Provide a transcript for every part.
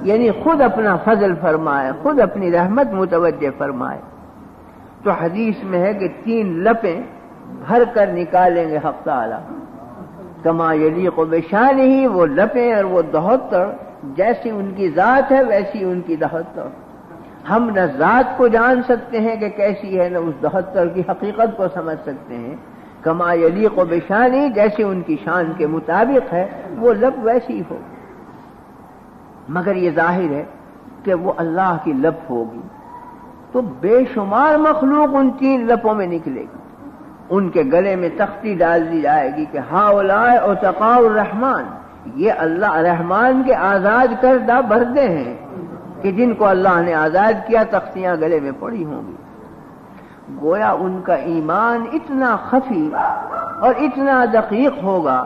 یعنی خود اپنا فضل فرمائے، خود اپنی رحمت متوجہ فرمائے۔ تو حدیث میں ہے کہ 3 لپیں بھر کر نکالیں گے حق تعالی، کما یلیق بشانہ، وہ لپیں اور وہ دہتر جیسی ان کی ذات ہے ویسی ان کی دہتر۔ ہم نہ ذات کو جان سکتے ہیں کہ کیسی ہے، نہ اس دہتر کی حقیقت کو سمجھ سکتے ہیں۔ کما یلیق بشانہ، جیسے ان کی شان کے مطابق ہے وہ لب ویسی ہو، مگر یہ ظاہر ہے کہ وہ اللہ کی لب ہوگی تو بے شمار مخلوق ان 3 لپوں میں نکلے گی، ان کے گلے میں تختی ڈال دی جائے گی کہ ہؤلاء عتقاء الرحمن، یہ اللہ رحمان کے آزاد کردہ بردے ہیں کہ جن کو اللہ نے آزاد کیا، تختیاں گلے میں پڑی ہوں گی۔ گویا ان کا ایمان اتنا خفی اور اتنا دقیق ہوگا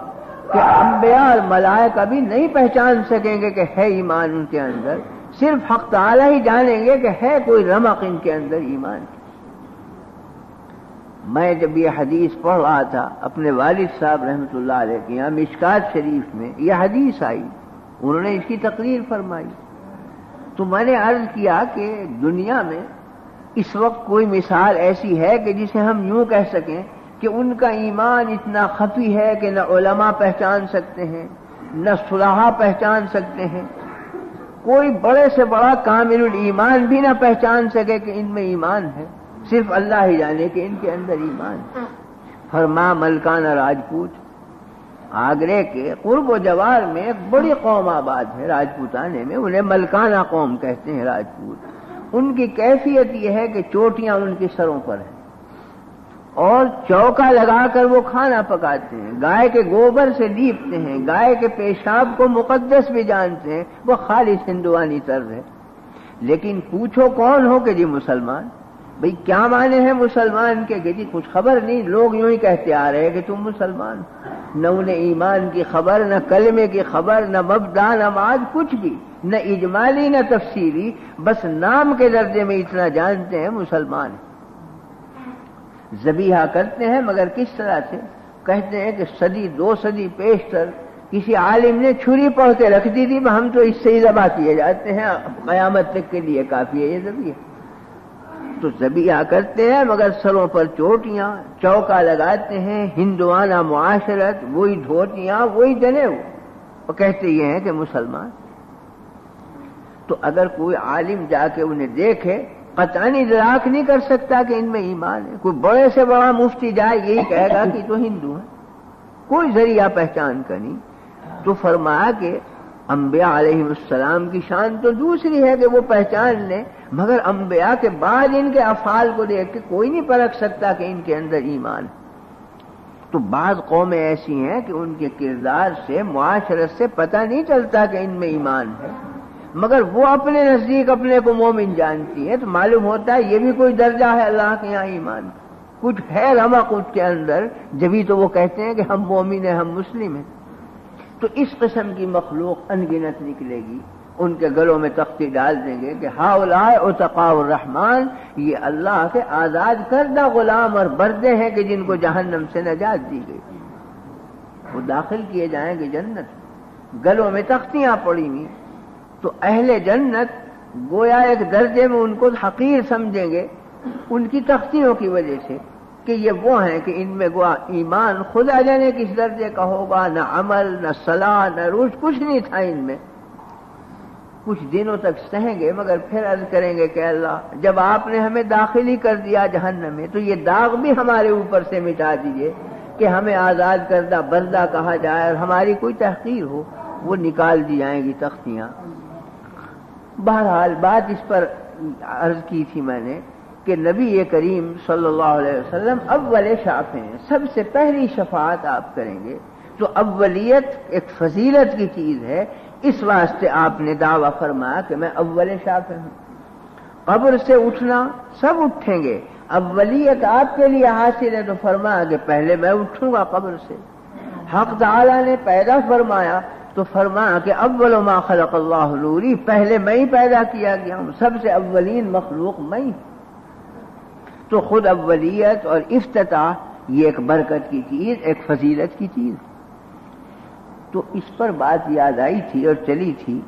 کہ انبیاء اور ملائکہ بھی نہیں پہچان سکیں گے کہ ہے ایمان ان کے اندر، صرف حق تعالی ہی جانیں گے کہ ہے کوئی رمق ان کے اندر ایمان کی۔ میں جب یہ حدیث پڑھ رہا تھا اپنے والد صاحب رحمۃ اللہ علیہ کے یہاں مشکات شریف میں یہ حدیث آئی، انہوں نے اس کی تقریر فرمائی، تو میں نے عرض کیا کہ دنیا میں اس وقت کوئی مثال ایسی ہے کہ جسے ہم یوں کہہ سکیں کہ ان کا ایمان اتنا خفی ہے کہ نہ علماء پہچان سکتے ہیں، نہ صلحاء پہچان سکتے ہیں، کوئی بڑے سے بڑا کامل الایمان بھی نہ پہچان سکے کہ ان میں ایمان ہے، صرف اللہ ہی جانے کہ ان کے اندر ایمان ہے۔ فرما ملکانہ راجپوت، آگرے کے قرب و جوار میں ایک بڑی قوم آباد ہے راجپوتانے میں، انہیں ملکانہ قوم کہتے ہیں راجپوت۔ ان کی کیفیت یہ ہے کہ چوٹیاں ان کے سروں پر ہیں اور چوکا لگا کر وہ کھانا پکاتے ہیں، گائے کے گوبر سے لیپتے ہیں، گائے کے پیشاب کو مقدس بھی جانتے ہیں، وہ خالص ہندوانی طرز ہے۔ لیکن پوچھو کون ہو کہ جی مسلمان، بھئی کیا معنی ہے مسلمان کے کہ جی کچھ خبر نہیں، لوگ یوں ہی کہتے آ رہے ہیں کہ تم مسلمان، نہ انہیں ایمان کی خبر، نہ کلمے کی خبر، نہ مبدا نماز، کچھ بھی، نہ اجمالی نہ تفصیلی، بس نام کے درجے میں اتنا جانتے ہیں مسلمان۔ ذبیحہ کرتے ہیں مگر کس طرح سے؟ کہتے ہیں کہ 2 صدی پیشتر کسی عالم نے چھری پڑھ کے رکھ دی تھی، ہم تو اس سے ہی ذبح کیے جاتے ہیں، قیامت تک کے لیے کافی ہے یہ ذبیحہ۔ تو ذبیحہ کرتے ہیں مگر سروں پر چوٹیاں، چوکا لگاتے ہیں، ہندوانہ معاشرت، وہی دھوتیاں، وہی جنیو، اور کہتے یہ ہیں کہ مسلمان۔ تو اگر کوئی عالم جا کے انہیں دیکھے، قطعاً ادراک نہیں کر سکتا کہ ان میں ایمان ہے۔ کوئی بڑے سے بڑا مفتی جائے یہی کہے گا کہ تو ہندو ہے، کوئی ذریعہ پہچان کا نہیں۔ تو فرمایا کہ انبیاء علیہ السلام کی شان تو دوسری ہے کہ وہ پہچان لیں، مگر انبیاء کے بعد ان کے افعال کو دیکھ کے کوئی نہیں پرکھ سکتا کہ ان کے اندر ایمان ہے۔ تو بعض قومیں ایسی ہیں کہ ان کے کردار سے، معاشرت سے پتہ نہیں چلتا کہ ان میں ایمان ہے، مگر وہ اپنے نزدیک اپنے کو مومن جانتی ہے، تو معلوم ہوتا ہے یہ بھی کوئی درجہ ہے اللہ کے یہاں ایمان، کچھ ہے رمق اس کے اندر، جبھی تو وہ کہتے ہیں کہ ہم مومن ہیں، ہم مسلم ہیں۔ تو اس قسم کی مخلوق انگنت نکلے گی، ان کے گلوں میں تختی ڈال دیں گے کہ ہؤلاء عتقاء الرحمن، یہ اللہ کے آزاد کردہ غلام اور بردے ہیں کہ جن کو جہنم سے نجات دی گئی، وہ داخل کیے جائیں گے جنت، گلوں میں تختیاں پڑی ہوئی۔ تو اہل جنت گویا ایک درجے میں ان کو حقیر سمجھیں گے ان کی تختیوں کی وجہ سے کہ یہ وہ ہیں کہ ان میں گویا ایمان خدا جانے کس درجے کا ہوگا، نہ عمل، نہ صلاح، نہ روش، کچھ نہیں تھا ان میں۔ کچھ دنوں تک سہیں گے مگر پھر عرض کریں گے کہ اللہ جب آپ نے ہمیں داخل ہی کر دیا جہنم میں تو یہ داغ بھی ہمارے اوپر سے مٹا دیجئے کہ ہمیں آزاد کردہ بردہ کہا جائے اور ہماری کوئی تحقیر ہو۔ وہ نکال دی جائیں گی تختیاں۔ بہرحال بات اس پر عرض کی تھی میں نے کہ نبی کریم صلی اللہ علیہ وسلم اول شافع ہیں، سب سے پہلی شفاعت آپ کریں گے، تو اولیت ایک فضیلت کی چیز ہے، اس واسطے آپ نے دعویٰ فرمایا کہ میں اول شافع ہوں۔ قبر سے اٹھنا سب اٹھیں گے، اولیت آپ کے لیے حاصل ہے، تو فرمایا کہ پہلے میں اٹھوں گا قبر سے۔ حق تعالی نے پیدا فرمایا تو فرمایا کہ اول ما خلق اللہ نوری، پہلے میں ہی پیدا کیا گیا ہوں، سب سے اولین مخلوق میں ہی۔ تو خود اولیت اور افتتاح یہ ایک برکت کی چیز، ایک فضیلت کی چیز۔ تو اس پر بات یاد آئی تھی اور چلی تھی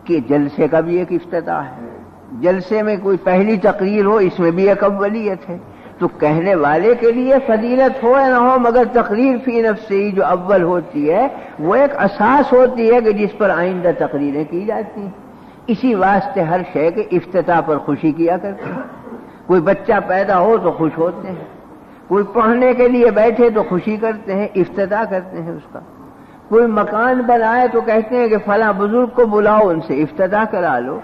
کہ جلسے کا بھی ایک افتتاح ہے، جلسے میں کوئی پہلی تقریر ہو اس میں بھی ایک اولیت ہے، تو کہنے والے کے لیے فضیلت ہو یا نہ ہو مگر تقریر فی نفسی ہی جو اول ہوتی ہے وہ ایک اساس ہوتی ہے کہ جس پر آئندہ تقریریں کی جاتی ہیں۔ اسی واسطے ہر شے کے افتتاح پر خوشی کیا کرتے ہیں، کوئی بچہ پیدا ہو تو خوش ہوتے ہیں، کوئی پڑھنے کے لیے بیٹھے تو خوشی کرتے ہیں، افتتاح کرتے ہیں اس کا، کوئی مکان بنائے تو کہتے ہیں کہ فلاں بزرگ کو بلاؤ ان سے افتتاح کرا لو۔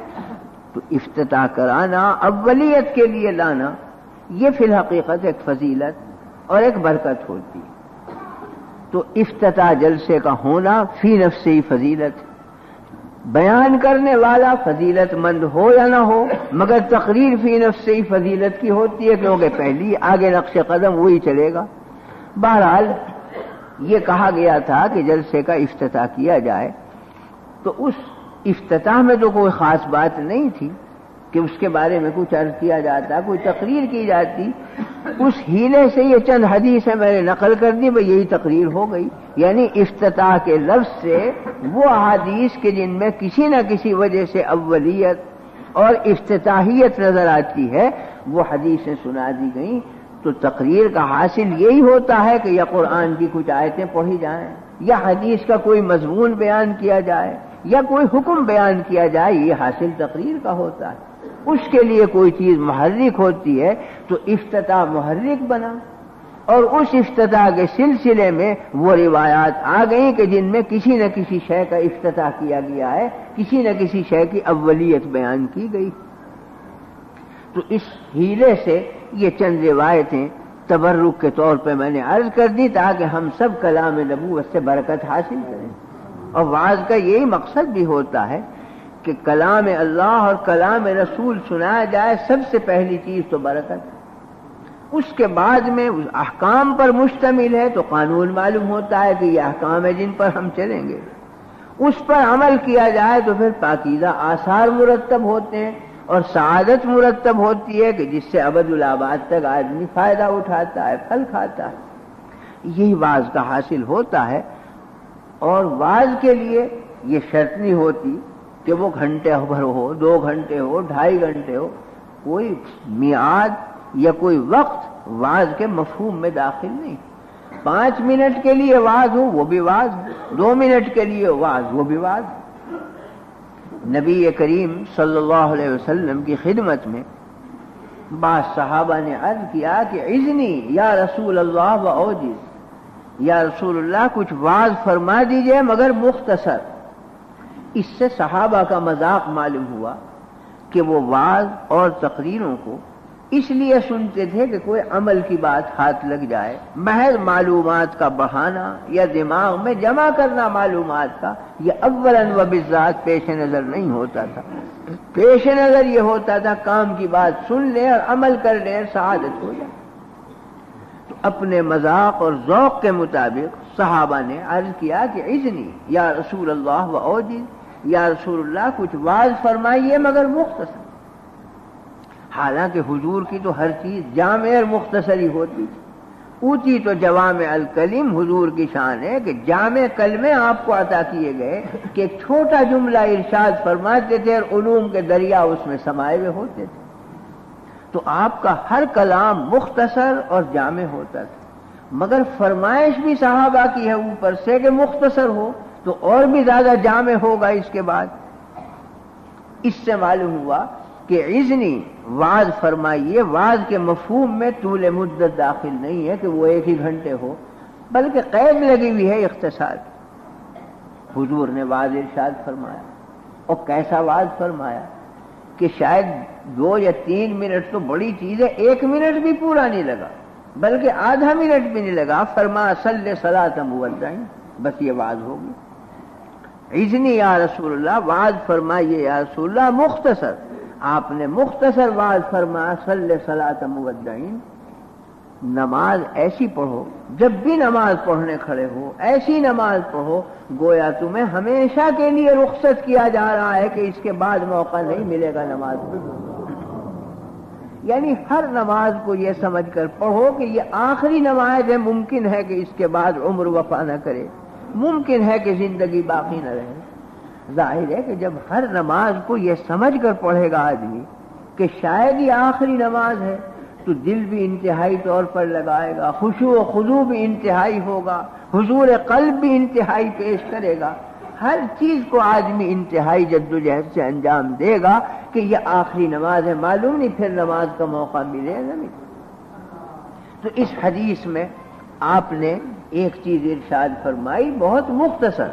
تو افتتاح کرانا، اولیت کے لیے لانا، یہ فی الحقیقت ایک فضیلت اور ایک برکت ہوتی ہے۔ تو افتتاح جلسے کا ہونا فی نفسی فضیلت، بیان کرنے والا فضیلت مند ہو یا نہ ہو مگر تقریر فی نفسی فضیلت کی ہوتی ہے، کیونکہ پہلی آگے نقش قدم وہی چلے گا۔ بہرحال یہ کہا گیا تھا کہ جلسے کا افتتاح کیا جائے، تو اس افتتاح میں تو کوئی خاص بات نہیں تھی کہ اس کے بارے میں کچھ عرض کیا جاتا، کوئی تقریر کی جاتی، اس ہیلے سے یہ چند حدیثیں میں نے نقل کر دی، بھئی یہی تقریر ہو گئی۔ یعنی افتتاح کے لفظ سے وہ احادیث کے جن میں کسی نہ کسی وجہ سے اولیت اور افتتاحیت نظر آتی ہے وہ حدیثیں سنا دی گئیں، تو تقریر کا حاصل یہی ہوتا ہے کہ یا قرآن کی کچھ آیتیں پڑھی جائیں، یا حدیث کا کوئی مضمون بیان کیا جائے، یا کوئی حکم بیان کیا جائے، یہ حاصل تقریر کا ہوتا ہے۔ اس کے لیے کوئی چیز محرک ہوتی ہے تو افتتاح محرک بنا، اور اس افتتاح کے سلسلے میں وہ روایات آ گئیں کہ جن میں کسی نہ کسی شے کا افتتاح کیا گیا ہے، کسی نہ کسی شے کی اولیت بیان کی گئی۔ تو اس ہیلے سے یہ چند روایتیں تبرک کے طور پہ میں نے عرض کر دی تاکہ ہم سب کلام نبوت سے برکت حاصل کریں، اور وعظ کا یہی مقصد بھی ہوتا ہے کہ کلام اللہ اور کلام رسول سنایا جائے، سب سے پہلی چیز تو برکت، اس کے بعد میں احکام پر مشتمل ہے تو قانون معلوم ہوتا ہے کہ یہ احکام ہے جن پر ہم چلیں گے، اس پر عمل کیا جائے تو پھر پاکیزہ آثار مرتب ہوتے ہیں اور سعادت مرتب ہوتی ہے کہ جس سے ابد الآباد تک آدمی فائدہ اٹھاتا ہے، پھل کھاتا ہے۔ یہی وعظ کا حاصل ہوتا ہے، اور وعظ کے لیے یہ شرط نہیں ہوتی کہ وہ گھنٹے بھر ہو، 2 گھنٹے ہو، 2.5 گھنٹے ہو، کوئی میعاد یا کوئی وقت وعظ کے مفہوم میں داخل نہیں۔ 5 منٹ کے لیے وعظ ہو وہ بھی وعظ، 2 منٹ کے لیے وعظ وہ بھی وعظ۔ نبی کریم صلی اللہ علیہ وسلم کی خدمت میں بعض صحابہ نے عرض کیا کہ اذنی یا رسول اللہ وأوجز، یا رسول اللہ کچھ وعظ فرما دیجئے مگر مختصر۔ اس سے صحابہ کا مذاق معلوم ہوا کہ وہ وعظ اور تقریروں کو اس لیے سنتے تھے کہ کوئی عمل کی بات ہاتھ لگ جائے، محض معلومات کا بڑھانا یا دماغ میں جمع کرنا معلومات کا، یہ اولاً و بالذات پیش نظر نہیں ہوتا تھا۔ پیش نظر یہ ہوتا تھا کام کی بات سن لے اور عمل کر لے اور سعادت ہو جائے۔ تو اپنے مذاق اور ذوق کے مطابق صحابہ نے عرض کیا کہ اذنی یا رسول اللہ وأوجز، یا رسول اللہ کچھ واعظ فرمائیے مگر مختصر۔ حالانکہ حضور کی تو ہر چیز جامع اور مختصری ہوتی تھی، اونچی تو جوامع الکلم حضور کی شان ہے کہ جامع کلمے آپ کو عطا کیے گئے کہ ایک چھوٹا جملہ ارشاد فرماتے تھے اور علوم کے دریا اس میں سمائے ہوئے ہوتے تھے۔ تو آپ کا ہر کلام مختصر اور جامع ہوتا تھا، مگر فرمائش بھی صحابہ کی ہے اوپر سے کہ مختصر ہو تو اور بھی زیادہ جامع ہوگا اس کے بعد۔ اس سے معلوم ہوا کہ اذنی وعظ فرمائیے، وعظ کے مفہوم میں طول مدت داخل نہیں ہے کہ وہ 1 ہی گھنٹے ہو، بلکہ قید لگی ہوئی ہے اختصار۔ حضور نے وعظ ارشاد فرمایا، اور کیسا وعظ فرمایا کہ شاید 2 یا 3 منٹ تو بڑی چیز ہے، 1 منٹ بھی پورا نہیں لگا، بلکہ آدھا منٹ بھی نہیں لگا۔ فرمایا صلی صلاۃ مودعین، بس یہ وعظ ہوگی۔ اذنی یا رسول اللہ، وعظ فرمائیے یا رسول اللہ مختصر۔ آپ نے مختصر وعظ فرمایا صلی صلاۃ مودعین، نماز ایسی پڑھو، جب بھی نماز پڑھنے کھڑے ہو ایسی نماز پڑھو گویا تمہیں ہمیشہ کے لیے رخصت کیا جا رہا ہے کہ اس کے بعد موقع نہیں ملے گا نماز پڑھنے۔ یعنی ہر نماز کو یہ سمجھ کر پڑھو کہ یہ آخری نماز ہے، ممکن ہے کہ اس کے بعد عمر وفا نہ کرے، ممکن ہے کہ زندگی باقی نہ رہے۔ ظاہر ہے کہ جب ہر نماز کو یہ سمجھ کر پڑھے گا آدمی کہ شاید یہ آخری نماز ہے تو دل بھی انتہائی طور پر لگائے گا، خشوع و خضوع بھی انتہائی ہوگا، حضور قلب بھی انتہائی پیش کرے گا، ہر چیز کو آدمی انتہائی جدوجہد سے انجام دے گا کہ یہ آخری نماز ہے، معلوم نہیں پھر نماز کا موقع ملے گا نہیں۔ تو اس حدیث میں آپ نے ایک چیز ارشاد فرمائی بہت مختصر،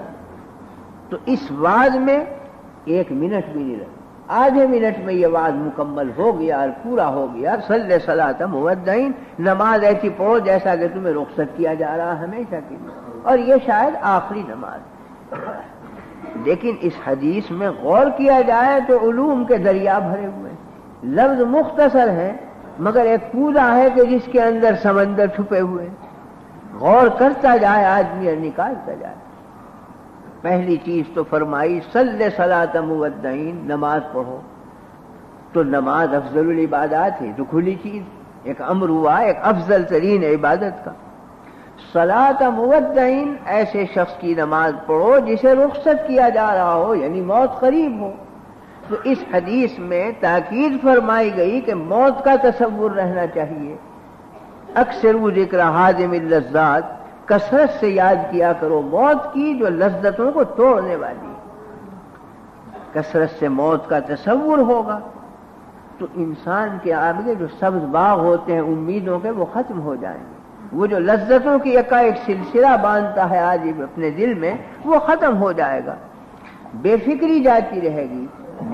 تو اس وعظ میں 1 منٹ بھی نہیں لگا، آدھے منٹ میں یہ وعظ مکمل ہو گیا اور پورا ہو گیا۔ صلی صلاۃ مودعین، نماز ایسی پڑھو جیسا کہ تمہیں رخصت کیا جا رہا ہمیشہ کے لیے، اور یہ شاید آخری نماز۔ لیکن اس حدیث میں غور کیا جائے تو علوم کے دریا بھرے ہوئے ہیں، لفظ مختصر ہے مگر ایک پودا ہے کہ جس کے اندر سمندر چھپے ہوئے ہیں، غور کرتا جائے آدمی اور نکالتا جائے۔ پہلی چیز تو فرمائی صلی صلاۃ مودعین، نماز پڑھو، تو نماز افضل العبادات ہے، تو کھلی چیز، ایک امر ہوا ایک افضل ترین عبادت کا۔ صلاۃ مودعین، ایسے شخص کی نماز پڑھو جسے رخصت کیا جا رہا ہو، یعنی موت قریب ہو۔ تو اس حدیث میں تاکید فرمائی گئی کہ موت کا تصور رہنا چاہیے۔ اکثر ذکر حازم اللذات، کثرت سے یاد کیا کرو موت کی جو لذتوں کو توڑنے والی ہے۔ کثرت سے موت کا تصور ہوگا تو انسان کے آگے جو سبز باغ ہوتے ہیں امیدوں کے، وہ ختم ہو جائیں گے۔ وہ جو لذتوں کی ایک سلسلہ باندھتا ہے آج اپنے دل میں، وہ ختم ہو جائے گا، بے فکری جاتی رہے گی۔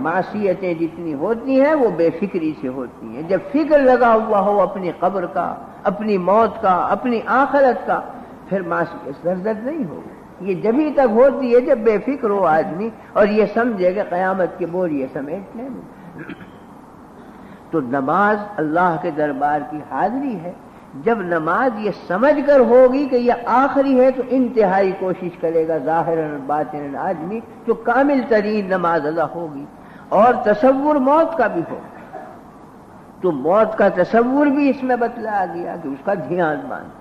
معصیتیں جتنی ہوتی ہیں وہ بے فکری سے ہوتی ہیں۔ جب فکر لگا ہوا ہو اپنی قبر کا، اپنی موت کا، اپنی آخرت کا، پھر معصیت لذت نہیں ہوگی۔ یہ جبھی تک ہوتی ہے جب بے فکر ہو آدمی اور یہ سمجھے کہ قیامت کے بوریے سمیٹ لیں۔ تو نماز اللہ کے دربار کی حاضری ہے۔ جب نماز یہ سمجھ کر ہوگی کہ یہ آخری ہے تو انتہائی کوشش کرے گا ظاہراً اور باطناً آدمی، تو کامل ترین نماز ادا ہوگی۔ اور تصور موت کا بھی ہوگا، تو موت کا تصور بھی اس میں بتلایا گیا کہ اس کا دھیان باندھ،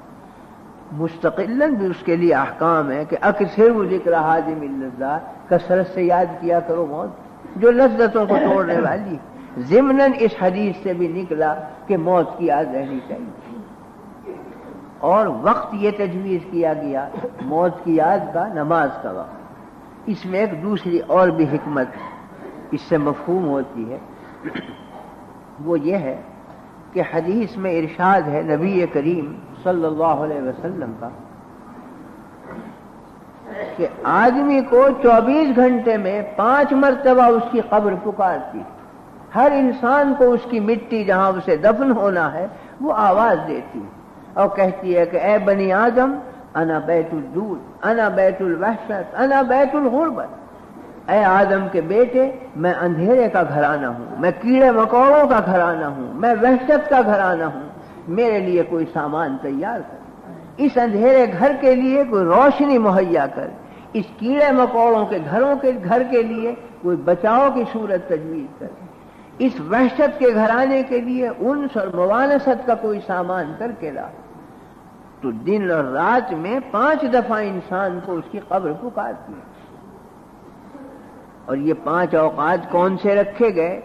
مستقلاً بھی اس کے لیے احکام ہے کہ اکثر ذکر حازم اللذات، کثرت سے یاد کیا کرو موت جو لذتوں کو توڑنے والی۔ ضمناً اس حدیث سے بھی نکلا کہ موت کی یاد رہنی چاہیے، اور وقت یہ تجویز کیا گیا موت کی یاد کا، نماز کا وقت۔ اس میں ایک دوسری اور بھی حکمت اس سے مفہوم ہوتی ہے، وہ یہ ہے کہ حدیث میں ارشاد ہے نبی کریم صلی اللہ علیہ وسلم کا کہ آدمی کو 24 گھنٹے میں 5 مرتبہ اس کی قبر پکارتی، ہر انسان کو اس کی مٹی جہاں اسے دفن ہونا ہے وہ آواز دیتی اور کہتی ہے کہ اے بنی آدم انا بیت الدود، انا بیت الوحشت، انا بیت الغربت۔ اے آدم کے بیٹے، میں اندھیرے کا گھرانہ ہوں، میں کیڑے مکوڑوں کا گھرانہ ہوں، میں وحشت کا گھرانہ ہوں، میرے لیے کوئی سامان تیار کر، اس اندھیرے گھر کے لیے کوئی روشنی مہیا کر، اس کیڑے مکوڑوں کے گھر کے لیے کوئی بچاؤ کی صورت تجویز کر، اس وحشت کے گھرانے کے لیے انس اور موانست کا کوئی سامان کر کے لا۔ تو دن اور رات میں 5 دفعہ انسان کو اس کی قبر پکارتی ہے۔ اور یہ 5 اوقات کون سے رکھے گئے؟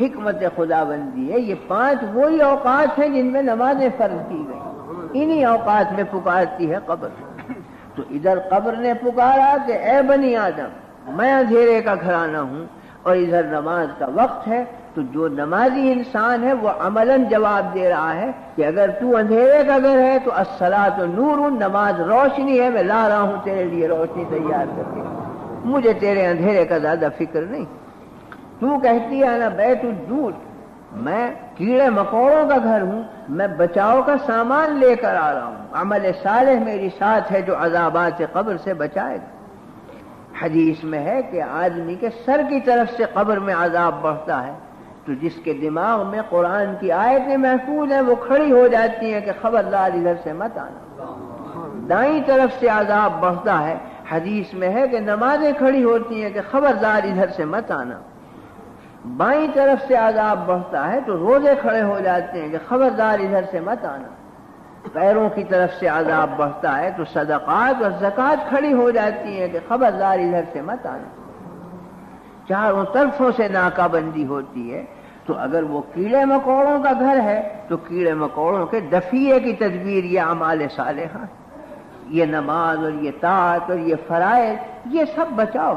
حکمت خدا بندی ہے، یہ 5 وہی اوقات ہیں جن میں نمازیں فرض کی گئی، انہی اوقات میں پکارتی ہے قبر۔ تو ادھر قبر نے پکارا کہ اے بنی آدم میں اندھیرے کا گھرانہ ہوں، اور ادھر نماز کا وقت ہے، تو جو نمازی انسان ہے وہ عملاً جواب دے رہا ہے کہ اگر تو اندھیرے کا گھر ہے تو الصلاۃ نور، نماز روشنی ہے، میں لا رہا ہوں تیرے لیے روشنی تیار کر کے، مجھے تیرے اندھیرے کا زیادہ فکر نہیں۔ تو کہتی ہے انا بیت الدود، میں کیڑے مکوڑوں کا گھر ہوں، میں بچاؤ کا سامان لے کر آ رہا ہوں، عمل صالح میری ساتھ ہے جو عذابات قبر سے بچائے گا۔ حدیث میں ہے کہ آدمی کے سر کی طرف سے قبر میں عذاب بڑھتا ہے، تو جس کے دماغ میں قرآن کی آیتیں محفوظ ہیں وہ کھڑی ہو جاتی ہیں کہ خبردار ادھر سے مت آنا۔ دائیں طرف سے عذاب بڑھتا ہے، حدیث میں ہے کہ نمازیں کھڑی ہوتی ہیں کہ خبردار ادھر سے مت آنا۔ بائیں طرف سے عذاب بڑھتا ہے تو روزے کھڑے ہو جاتے ہیں کہ خبردار ادھر سے مت آنا۔ پیروں کی طرف سے عذاب بڑھتا ہے تو صدقات اور زکوٰۃ کھڑی ہو جاتی ہیں کہ خبردار ادھر سے مت آنا۔ چاروں طرفوں سے ناکہ بندی ہوتی ہے، تو اگر وہ کیڑے مکوڑوں کا گھر ہے تو کیڑے مکوڑوں کے دفیے کی تدبیر یہ اعمال صالحہ، یہ نماز اور یہ طاعت اور یہ فرائض، یہ سب بچاؤ۔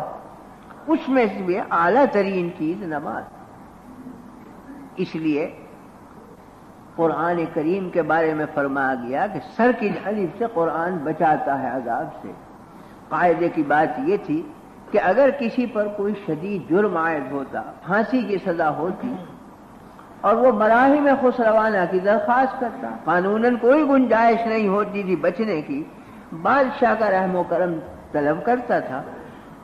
اس میں سے بھی اعلیٰ ترین چیز نماز۔ اس لیے قرآن کریم کے بارے میں فرمایا گیا کہ سر کی جانب سے قرآن بچاتا ہے عذاب سے۔ قاعدے کی بات یہ تھی کہ اگر کسی پر کوئی شدید جرم عائد ہوتا، پھانسی کی سزا ہوتی، اور وہ مراحم خسروانہ کی درخواست کرتا، قانوناً کوئی گنجائش نہیں ہوتی تھی بچنے کی، بادشاہ کا رحم و کرم طلب کرتا تھا،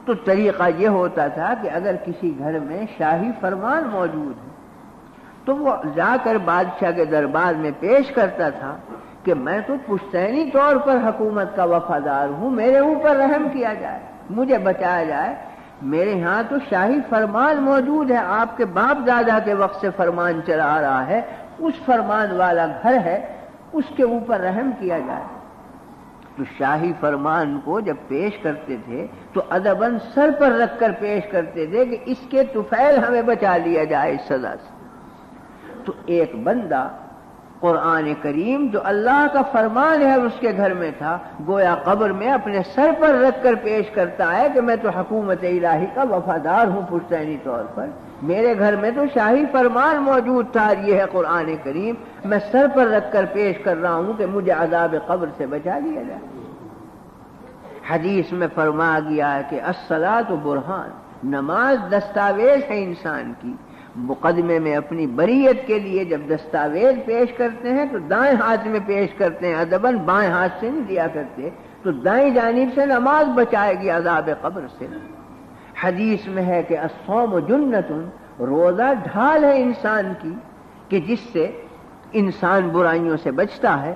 تو طریقہ یہ ہوتا تھا کہ اگر کسی گھر میں شاہی فرمان موجود ہے تو وہ جا کر بادشاہ کے دربار میں پیش کرتا تھا کہ میں تو پشتینی طور پر حکومت کا وفادار ہوں، میرے اوپر رحم کیا جائے، مجھے بچایا جائے، میرے ہاں تو شاہی فرمان موجود ہے، آپ کے باپ دادا کے وقت سے فرمان چلا آ رہا ہے، اس فرمان والا گھر ہے، اس کے اوپر رحم کیا جائے۔ تو شاہی فرمان کو جب پیش کرتے تھے تو ادباً سر پر رکھ کر پیش کرتے تھے کہ اس کے طفیل ہمیں بچا لیا جائے اس سزا سے۔ تو ایک بندہ قرآن کریم جو اللہ کا فرمان ہے اس کے گھر میں تھا، گویا قبر میں اپنے سر پر رکھ کر پیش کرتا ہے کہ میں تو حکومت الہی کا وفادار ہوں پشتینی طور پر، میرے گھر میں تو شاہی فرمان موجود تھا، یہ ہے قرآن کریم، میں سر پر رکھ کر پیش کر رہا ہوں کہ مجھے عذاب قبر سے بچا لیا جائے۔ حدیث میں فرمایا گیا ہے کہ الصلاۃ برہان، نماز دستاویز ہے انسان کی۔ مقدمے میں اپنی بریت کے لیے جب دستاویز پیش کرتے ہیں تو دائیں ہاتھ میں پیش کرتے ہیں، ادباً بائیں ہاتھ سے نہیں دیا کرتے، تو دائیں جانب سے نماز بچائے گی عذاب قبر سے۔ حدیث میں ہے کہ الصوم جنۃ، روزہ ڈھال ہے انسان کی کہ جس سے انسان برائیوں سے بچتا ہے۔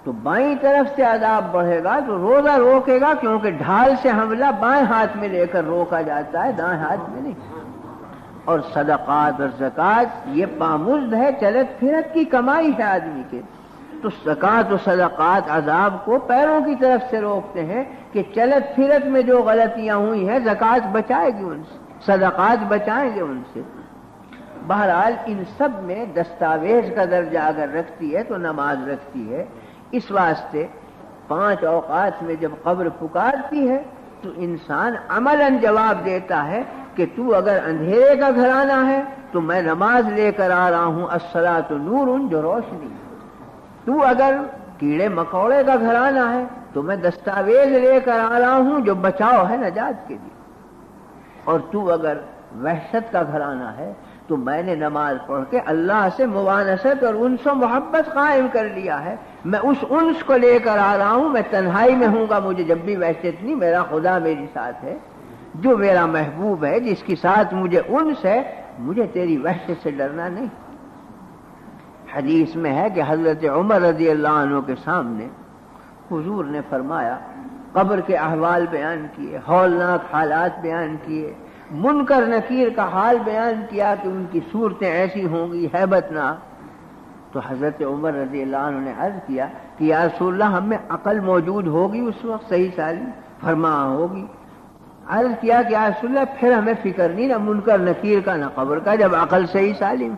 تو بائیں طرف سے عذاب بڑھے گا تو روزہ روکے گا، کیونکہ ڈھال سے حملہ بائیں ہاتھ میں لے کر روکا جاتا ہے، دائیں ہاتھ میں نہیں۔ اور صدقات اور زکوٰۃ یہ پامزد ہے، چلت پھرت کی کمائی ہے آدمی کے، تو زکوٰۃ و صدقات عذاب کو پیروں کی طرف سے روکتے ہیں کہ چلت پھرت میں جو غلطیاں ہوئی ہیں زکوٰۃ بچائے گی ان سے، صدقات بچائیں گے ان سے۔ بہرحال ان سب میں دستاویز کا درجہ اگر رکھتی ہے تو نماز رکھتی ہے۔ اس واسطے 5 اوقات میں جب قبر پکارتی ہے تو انسان عملاً جواب دیتا ہے کہ تو اگر اندھیرے کا گھرانہ ہے تو میں نماز لے کر آ رہا ہوں، الصلاۃ نور، جو روشنی، تو اگر کیڑے مکوڑے کا گھرانہ ہے تو میں دستاویز لے کر آ رہا ہوں جو بچاؤ ہے نجات کے لیے، اور تو اگر وحشت کا گھرانہ ہے تو میں نے نماز پڑھ کے اللہ سے موانست اور انس و محبت قائم کر لیا ہے، میں اس انس کو لے کر آ رہا ہوں، میں تنہائی میں ہوں گا، مجھے جب بھی وحشت نہیں، میرا خدا میری ساتھ ہے، جو میرا محبوب ہے، جس کے ساتھ مجھے انس ہے، مجھے تیری وحشت سے ڈرنا نہیں۔ حدیث میں ہے کہ حضرت عمر رضی اللہ عنہ کے سامنے حضور نے فرمایا، قبر کے احوال بیان کیے، ہولناک حالات بیان کیے، منکر نکیر کا حال بیان کیا کہ ان کی صورتیں ایسی ہوں گی ہیبت ناک۔ تو حضرت عمر رضی اللہ عنہ نے عرض کیا کہ یا رسول اللہ، ہم میں عقل موجود ہوگی اس وقت صحیح سالم؟ فرمایا ہوگی۔ عرض کیا کہ یا رسول اللہ پھر ہمیں فکر نہیں، نہ منکر نکیر کا نہ قبر کا، جب عقل صحیح سالم۔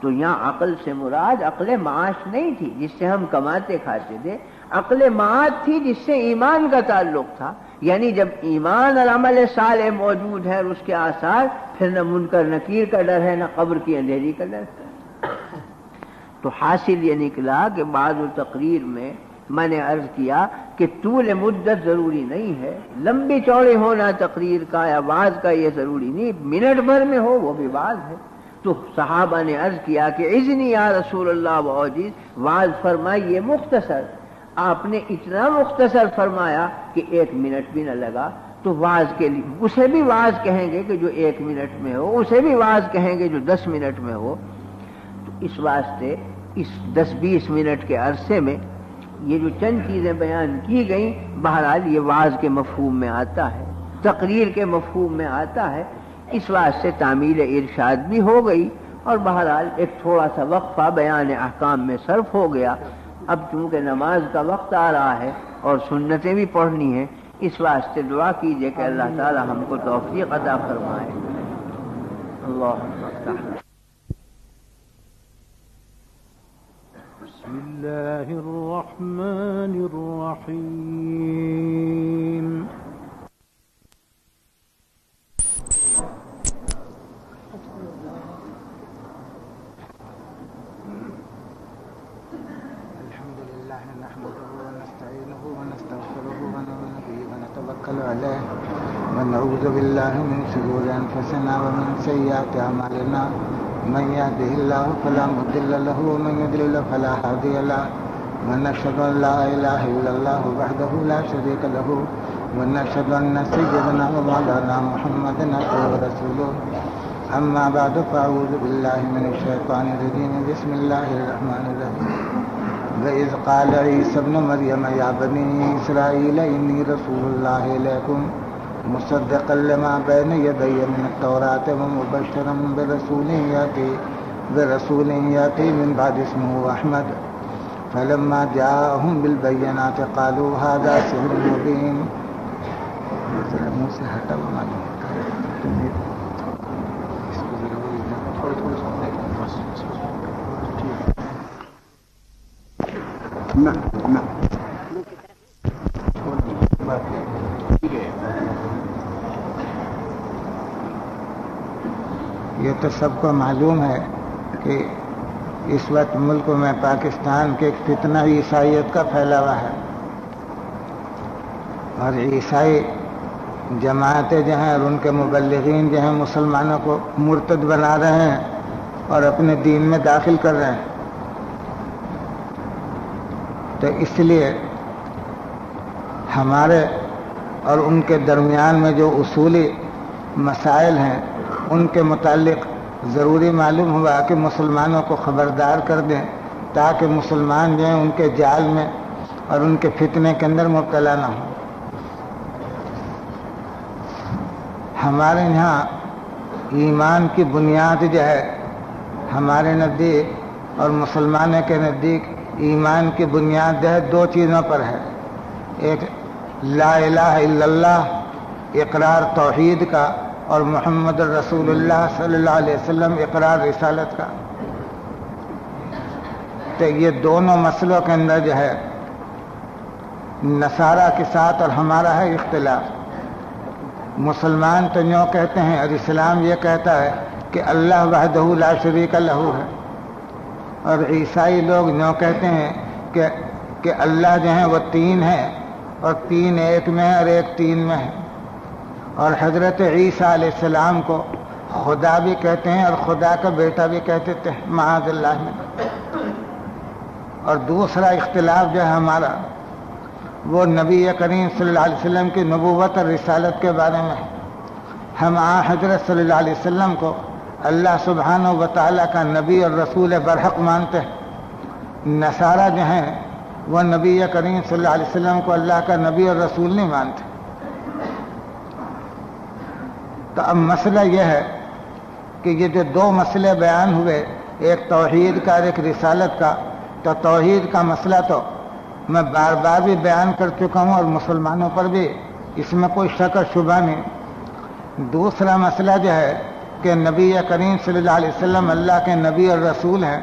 تو یہاں عقل سے مراد عقل معاش نہیں تھی جس سے ہم کماتے کھاتے تھے، عقل معاد تھی جس سے ایمان کا تعلق تھا، یعنی جب ایمان اور عمل صالح موجود ہے اور اس کے آثار، پھر نہ منکر نکیر کا ڈر ہے، نہ قبر کی اندھیری کا ڈر ہے۔ تو حاصل یہ نکلا کہ بعض تقریر میں نے عرض کیا کہ طول مدت ضروری نہیں ہے، لمبی چوڑی ہونا تقریر کا یا وعظ کا یہ ضروری نہیں، منٹ بھر میں ہو وہ بھی وعظ ہے۔ تو صحابہ نے عرض کیا کہ اذنی یا رسول اللہ وعجیز، وعظ فرمائیے مختصر۔ آپ نے اتنا مختصر فرمایا کہ 1 منٹ بھی نہ لگا۔ تو وعظ کے لیے اسے بھی وعظ کہیں گے کہ جو 1 منٹ میں ہو، اسے بھی وعظ کہیں گے جو 10 منٹ میں ہو۔ تو اس واسطے اس 10-20 منٹ کے عرصے میں یہ جو چند چیزیں بیان کی گئیں، بہرحال یہ وعظ کے مفہوم میں آتا ہے، تقریر کے مفہوم میں آتا ہے، اس واسطے تعمیل ارشاد بھی ہو گئی، اور بہرحال ایک تھوڑا سا وقفہ بیان احکام میں صرف ہو گیا۔ اب چونکہ نماز کا وقت آ رہا ہے اور سنتیں بھی پڑھنی ہیں، اس واسطے دعا کیجئے کہ اللہ تعالی ہم کو توفیق عطا فرمائے۔ اللهم افتح. بسم الله الرحمن الرحيم. الحمد لله نحمده ونستعينه ونستغفره ونؤمن به ونتوكل عليه ونعوذ بالله من شرور أنفسنا ومن سيئات أعمالنا من يهده الله فلا مضل له ومن يضلل فلا هادي له ونشهد أن لا إله إلا الله وحده لا شريك له ونشهد أن سيدنا ومولانا محمدا عبده ورسوله أما بعد فأعوذ بالله من الشيطان الرجيم بسم الله الرحمن الرحيم. وإذ قال عيسى ابن مريم يا بني إسرائيل إني رسول الله إليكم مصدقا لما بين يدي من التوراة ومبشرا برسول يأتي من بعد اسمه أحمد فلما جاءهم بالبينات قالوا هذا سحر مبين. یہ تو سب کو معلوم ہے کہ اس وقت ملک میں پاکستان کے ایک فتنہ عیسائیت کا پھیلا ہوا ہے اور عیسائی جماعتیں جو ہیں اور ان کے مبلغین جو ہیں مسلمانوں کو مرتد بنا رہے ہیں اور اپنے دین میں داخل کر رہے ہیں. تو اس لیے ہمارے اور ان کے درمیان میں جو اصولی مسائل ہیں ان کے متعلق ضروری معلوم ہوا کہ مسلمانوں کو خبردار کر دیں تاکہ مسلمان جو ہیں ان کے جال میں اور ان کے فتنے کے اندر مبتلا نہ ہوں. ہمارے یہاں ایمان کی بنیاد جو ہے ہمارے نزدیک اور مسلمانوں کے نزدیک ایمان کی بنیاد جو ہے دو چیزوں پر ہے. ایک لا الہ الا اللہ اقرار توحید کا اور محمد رسول اللہ صلی اللہ علیہ وسلم اقرار رسالت کا. تو یہ دونوں مسئلوں کے اندر جو ہے نصارہ کے ساتھ اور ہمارا ہے اختلاف. مسلمان تو یوں کہتے ہیں اور اسلام یہ کہتا ہے کہ اللہ وحدہ لا شریک لہ ہے اور عیسائی لوگ یوں کہتے ہیں کہ اللہ جو ہیں وہ تین ہے اور تین ایک میں ہے اور ایک تین میں ہے اور حضرت عیسیٰ علیہ السلام کو خدا بھی کہتے ہیں اور خدا کا بیٹا بھی کہتے تھے معاذ اللہ. اور دوسرا اختلاف جو ہے ہمارا وہ نبی کریم صلی اللہ علیہ وسلم کی نبوت اور رسالت کے بارے میں. ہم حضرت صلی اللہ علیہ وسلم کو اللہ سبحانہ و تعالیٰ کا نبی اور رسول برحق مانتے ہیں. نصارہ جو ہیں وہ نبی کریم صلی اللہ علیہ وسلم کو اللہ کا نبی اور رسول نہیں مانتے. تو اب مسئلہ یہ ہے کہ یہ جو دو مسئلے بیان ہوئے ایک توحید کا اور ایک رسالت کا، تو توحید کا مسئلہ تو میں بار بار بھی بیان کر چکا ہوں اور مسلمانوں پر بھی اس میں کوئی شک اور شبہ نہیں. دوسرا مسئلہ جو ہے کہ نبی کریم صلی اللہ علیہ وسلم اللہ کے نبی اور رسول ہیں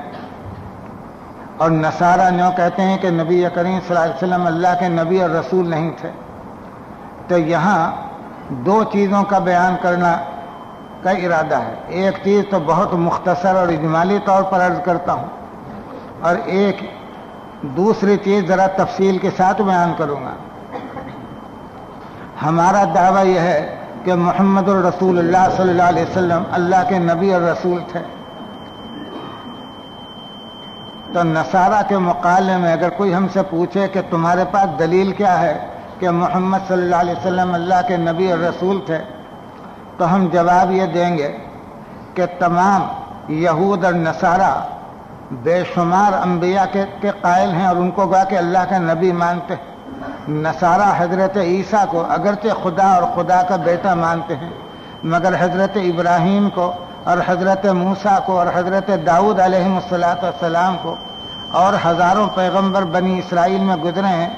اور نصارہ یوں کہتے ہیں کہ نبی کریم صلی اللہ علیہ وسلم اللہ کے نبی اور رسول نہیں تھے. تو یہاں دو چیزوں کا بیان کرنا کا ارادہ ہے. ایک چیز تو بہت مختصر اور اجمالی طور پر عرض کرتا ہوں اور ایک دوسری چیز ذرا تفصیل کے ساتھ بیان کروں گا. ہمارا دعویٰ یہ ہے کہ محمد الرسول اللہ صلی اللہ علیہ وسلم اللہ کے نبی اور رسول تھے. تو نصارہ کے مقابلے میں اگر کوئی ہم سے پوچھے کہ تمہارے پاس دلیل کیا ہے کہ محمد صلی اللہ علیہ وسلم اللہ کے نبی اور رسول تھے، تو ہم جواب یہ دیں گے کہ تمام یہود اور نصارہ بے شمار انبیاء کے قائل ہیں اور ان کو گوا کہ اللہ کا نبی مانتے ہیں. نصارہ حضرت عیسیٰ کو اگرچہ خدا اور خدا کا بیٹا مانتے ہیں مگر حضرت ابراہیم کو اور حضرت موسیٰ کو اور حضرت داؤد علیہ السلام کو اور ہزاروں پیغمبر بنی اسرائیل میں گزرے ہیں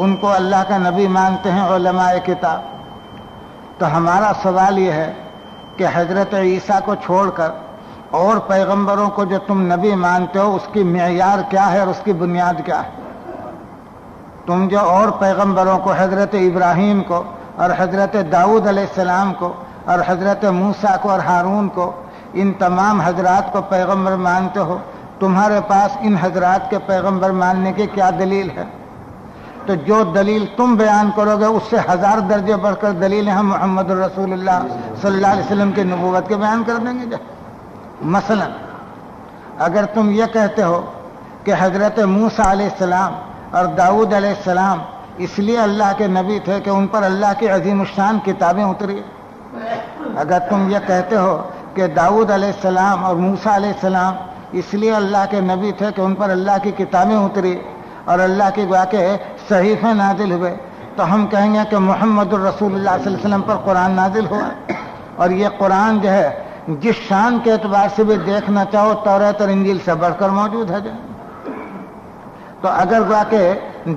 ان کو اللہ کا نبی مانتے ہیں علماء کتاب. تو ہمارا سوال یہ ہے کہ حضرت عیسیٰ کو چھوڑ کر اور پیغمبروں کو جو تم نبی مانتے ہو اس کی معیار کیا ہے اور اس کی بنیاد کیا ہے؟ تم جو اور پیغمبروں کو، حضرت ابراہیم کو اور حضرت داؤد علیہ السلام کو اور حضرت موسیٰ کو اور ہارون کو، ان تمام حضرات کو پیغمبر مانتے ہو، تمہارے پاس ان حضرات کے پیغمبر ماننے کی کیا دلیل ہے؟ تو جو دلیل تم بیان کرو گے اس سے 1000 درجے بڑھ کر دلیل ہم محمد رسول اللہ صلی اللہ علیہ وسلم کی نبوت کے بیان کر دیں گے۔ مثلا اگر تم یہ کہتے ہو کہ حضرت موسیٰ علیہ السلام اور داؤد علیہ السلام اس لیے اللہ کے نبی تھے کہ ان پر اللہ کی عظیم الشان کتابیں اتری، اگر تم یہ کہتے ہو کہ داؤد علیہ السلام اور موسیٰ علیہ السلام اس لیے اللہ کے نبی تھے کہ ان پر اللہ کی کتابیں اتری اور اللہ کی گواہ کے صحیفے نازل ہوئے، تو ہم کہیں گے کہ محمد الرسول اللہ صلی اللہ علیہ وسلم پر قرآن نازل ہوا، اور یہ قرآن جو ہے جس شان کے اعتبار سے بھی دیکھنا چاہو توریت اور انجیل سے بڑھ کر موجود ہے۔ تو اگر گوا کہ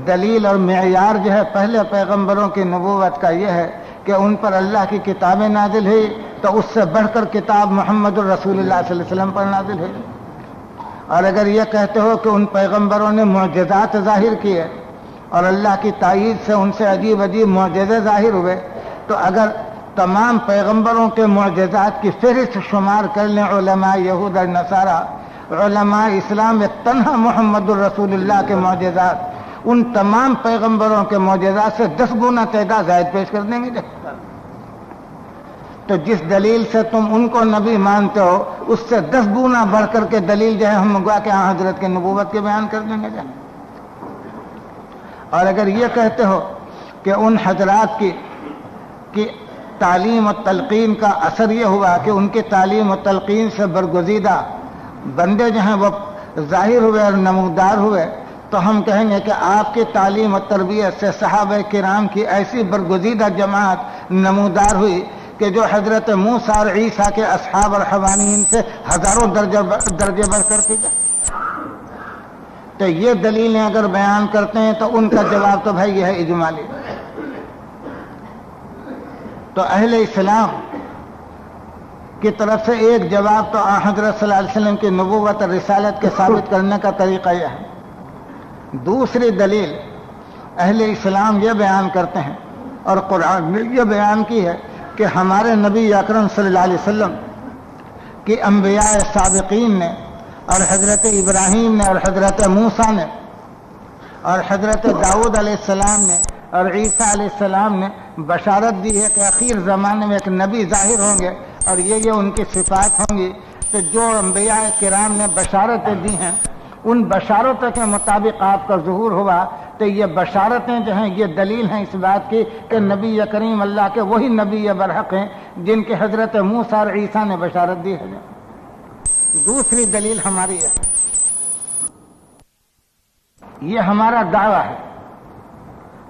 دلیل اور معیار جو ہے پہلے پیغمبروں کی نبوت کا یہ ہے کہ ان پر اللہ کی کتابیں نازل ہوئی، تو اس سے بڑھ کر کتاب محمد الرسول اللہ صلی اللہ علیہ وسلم پر نازل ہوئی۔ اور اگر یہ کہتے ہو کہ ان پیغمبروں نے معجزات ظاہر کیے اور اللہ کی تائید سے ان سے عجیب عجیب معجزے ظاہر ہوئے، تو اگر تمام پیغمبروں کے معجزات کی فہرست شمار کر لیں علماء یہود اور نصارہ، علماء اسلام ایک تنہا محمد الرسول اللہ کے معجزات ان تمام پیغمبروں کے معجزات سے 10 گنا تعداد زائد پیش کر دیں گے۔ تو جس دلیل سے تم ان کو نبی مانتے ہو اس سے 10 گنا بڑھ کر کے دلیل جو ہے ہم منگوا کے حضرت کے نبوت کے بیان کر دیں گے۔ اور اگر یہ کہتے ہو کہ ان حضرات کی تعلیم و تلقین کا اثر یہ ہوا کہ ان کی تعلیم و تلقین سے برگزیدہ بندے جو ہیں وہ ظاہر ہوئے اور نمودار ہوئے، تو ہم کہیں گے کہ آپ کی تعلیم و تربیت سے صحابہ کرام کی ایسی برگزیدہ جماعت نمودار ہوئی کہ جو حضرت موسیٰ اور عیسیٰ کے اصحاب اور حوانین سے 1000 درجے بڑھ کر کے جائے۔ تو یہ دلیلیں اگر بیان کرتے ہیں تو ان کا جواب تو بھائی یہ ہے اجمالی۔ تو اہل اسلام کی طرف سے ایک جواب تو حضرت صلی اللہ علیہ وسلم کی نبوت اور رسالت کے ثابت کرنے کا طریقہ یہ ہے۔ دوسری دلیل اہل اسلام یہ بیان کرتے ہیں اور قرآن نے یہ بیان کی ہے کہ ہمارے نبی اکرم صلی اللہ علیہ وسلم کی انبیاء سابقین نے اور حضرت ابراہیم نے اور حضرت موسیٰ نے اور حضرت داؤد علیہ السلام نے اور عیسیٰ علیہ السلام نے بشارت دی ہے کہ آخر زمانے میں ایک نبی ظاہر ہوں گے اور یہ ان کی صفات ہوں گی۔ تو جو انبیاء کرام نے بشارتیں دی ہیں ان بشارتوں کے مطابق آپ کا ظہور ہوا، تو یہ بشارتیں جو ہیں یہ دلیل ہیں اس بات کی کہ نبی کریم اللہ کے وہی نبی برحق ہیں جن کے حضرت موسیٰ اور عیسیٰ نے بشارت دی ہے۔ دوسری دلیل ہماری ہے، یہ ہمارا دعویٰ ہے،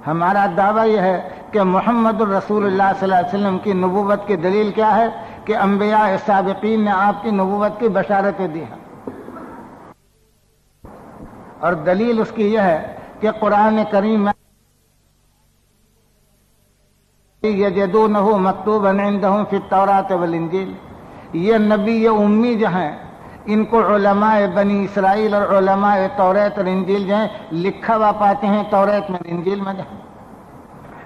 ہمارا دعویٰ یہ ہے کہ محمد الرسول اللہ صلی اللہ علیہ وسلم کی نبوت کی دلیل کیا ہے کہ انبیاء سابقین نے آپ کی نبوت کی بشارتیں دی ہیں، اور دلیل اس کی یہ ہے کہ قرآن کریم میں یجدونہ مکتوبا عندہم فی التوراۃ والانجیل، یہ نبی امی جو ہیں ان کو علماء بنی اسرائیل اور علماء توریت اور انجیل جو ہیں لکھا ہوا پاتے ہیں توریت میں انجیل میں جو ہے،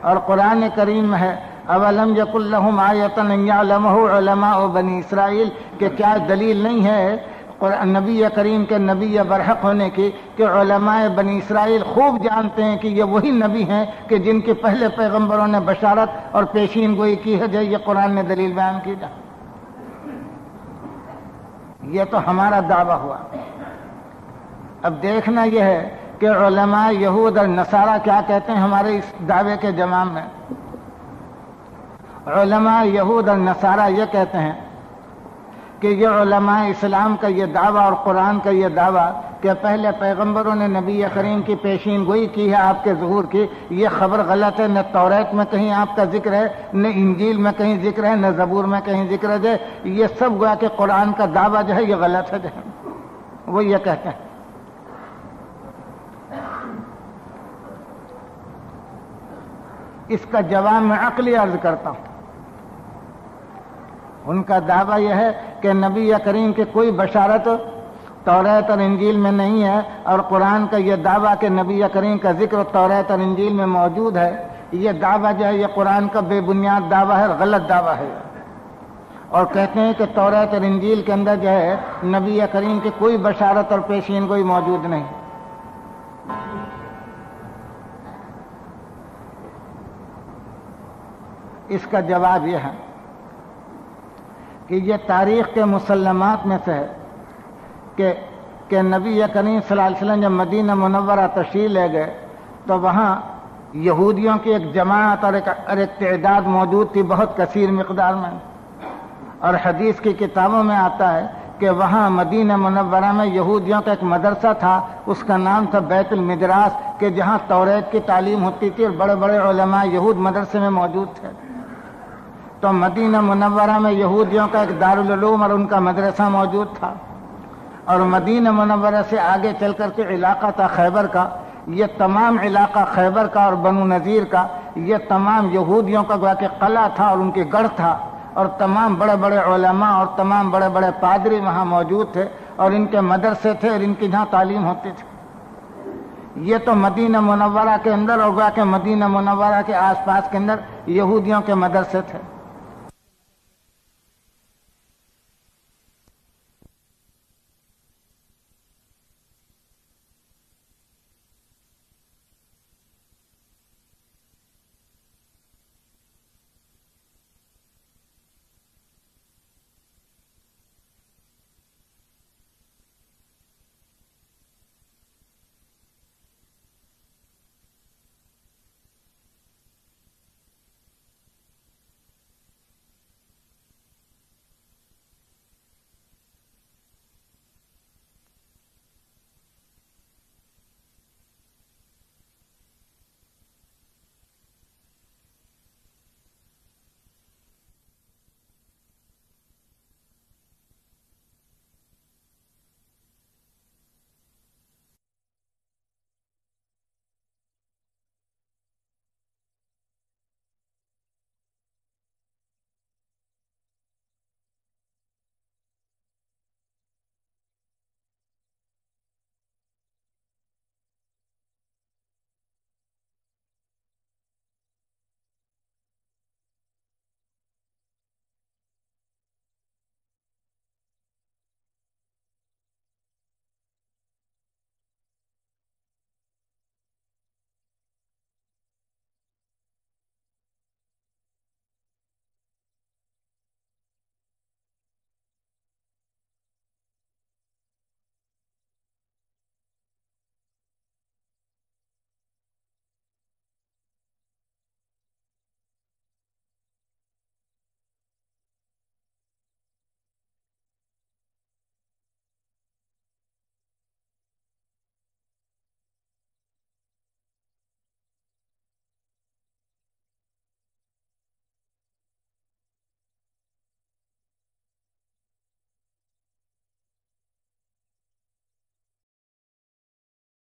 اور قرآن کریم میں ہے اولم یکن لہم آیۃ ان یعلمہ علماء بنی اسرائیل، کہ کیا دلیل نہیں ہے نبی کریم کے نبی برحق ہونے کی کہ علماء بنی اسرائیل خوب جانتے ہیں کہ یہ وہی نبی ہیں کہ جن کے پہلے پیغمبروں نے بشارت اور پیشین گوئی کی ہے، جو یہ قرآن نے دلیل بیان کی جائے۔ یہ تو ہمارا دعویٰ ہوا۔ اب دیکھنا یہ ہے کہ علماء یہود اور نصارہ کیا کہتے ہیں ہمارے اس دعوے کے جواب میں۔ علماء یہود اور نصارہ یہ کہتے ہیں کہ یہ علماء اسلام کا یہ دعویٰ اور قرآن کا یہ دعویٰ کہ پہلے پیغمبروں نے نبی کریم کی پیشین گوئی کی ہے آپ کے ظہور کی، یہ خبر غلط ہے۔ نہ توریت میں کہیں آپ کا ذکر ہے، نہ انجیل میں کہیں ذکر ہے، نہ زبور میں کہیں ذکر ہے، یہ سب گویا کہ قرآن کا دعویٰ جو ہے یہ غلط ہے، جو ہے وہ یہ کہتے ہیں۔ اس کا جواب میں عقلی عرض کرتا ہوں۔ ان کا دعویٰ یہ ہے کہ نبی کریم کی کوئی بشارت توریت اور انجیل میں نہیں ہے، اور قرآن کا یہ دعویٰ کہ نبی کریم کا ذکر توریت اور انجیل میں موجود ہے، یہ دعویٰ جو ہے یہ قرآن کا بے بنیاد دعویٰ ہے، غلط دعویٰ ہے، اور کہتے ہیں کہ توریت اور انجیل کے اندر جو ہے نبی کریم کی کوئی بشارت اور پیشین گوئی موجود نہیں۔ اس کا جواب یہ ہے کہ یہ تاریخ کے مسلمات میں سے ہے کہ نبی کریم صلی اللہ علیہ وسلم جب مدینہ منورہ تشریف لے گئے تو وہاں یہودیوں کی ایک جماعت اور ایک تعداد موجود تھی، بہت کثیر مقدار میں، اور حدیث کی کتابوں میں آتا ہے کہ وہاں مدینہ منورہ میں یہودیوں کا ایک مدرسہ تھا، اس کا نام تھا بیت المدراس، کہ جہاں توریت کی تعلیم ہوتی تھی اور بڑے بڑے علماء یہود مدرسے میں موجود تھے۔ تو مدینہ منورہ میں یہودیوں کا ایک دارالعلوم اور ان کا مدرسہ موجود تھا، اور مدینہ منورہ سے آگے چل کر کے علاقہ تھا خیبر کا، یہ تمام علاقہ خیبر کا اور بنو نذیر کا یہ تمام یہودیوں کا گویا کہ قلعہ تھا اور ان کے گڑھ تھا، اور تمام بڑے بڑے علماء اور تمام بڑے بڑے پادری وہاں موجود تھے، اور ان کے مدرسے تھے اور ان کی جہاں تعلیم ہوتی تھی۔ یہ تو مدینہ منورہ کے اندر، اور گویا کہ مدینہ منورہ کے آس پاس کے اندر یہودیوں کے مدرسے تھے۔